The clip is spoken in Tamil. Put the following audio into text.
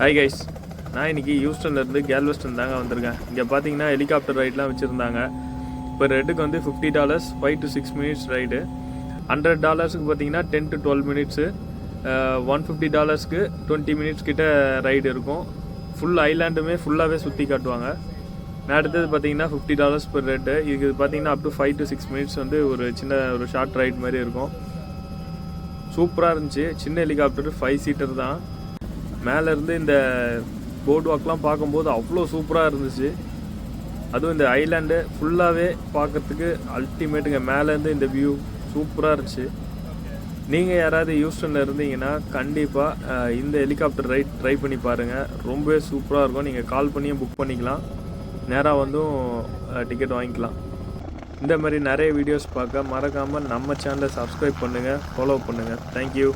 ஹாய் கைஸ், நான் இன்றைக்கி ஹியூஸ்டன்லேருந்து கேல்வெஸ்டன் தாங்க வந்திருக்கேன். இங்கே பார்த்தீங்கன்னா ஹெலிகாப்டர் ரைட்லாம் வச்சுருந்தாங்க. இப்போ ரெட்டுக்கு வந்து $50, 5 to 6 minutes ரைடு. $100க்கு பார்த்தீங்கன்னா 10 to 12 minutes, $150க்கு 20 minutes கிட்ட ரைடு இருக்கும். ஃபுல் ஐலாண்டுமே ஃபுல்லாகவே சுற்றி காட்டுவாங்க. நான் அடுத்தது பார்த்தீங்கன்னா $50 per ரெட்டு. இதுக்கு பார்த்தீங்கன்னா அப் டு 5 to 6 minutes வந்து ஒரு ஷார்ட் ரைட் மாதிரி இருக்கும். சூப்பராக இருந்துச்சு. சின்ன ஹெலிகாப்டர் 5 seater தான். மேலேருந்து இந்த போர்ட் வாக்லாம் பார்க்கும்போது அவ்வளோ சூப்பராக இருந்துச்சு. அதுவும் இந்த ஐலாண்டு ஃபுல்லாகவே பார்க்குறதுக்கு அல்டிமேட்டுங்க. மேலேருந்து இந்த வியூ சூப்பராக இருந்துச்சு. நீங்கள் யாராவது ஹியூஸ்டனில் இருந்தீங்கன்னா கண்டிப்பாக இந்த ஹெலிகாப்டர் ரைட் ட்ரை பண்ணி பாருங்கள். ரொம்பவே சூப்பராக இருக்கும். நீங்கள் கால் பண்ணியும் புக் பண்ணிக்கலாம், நேராக வந்தும் டிக்கெட் வாங்கிக்கலாம். இந்த மாதிரி நிறைய வீடியோஸ் பார்க்க மறக்காமல் நம்ம சேனலை சப்ஸ்கிரைப் பண்ணுங்கள், ஃபாலோ பண்ணுங்கள். தேங்க்யூ.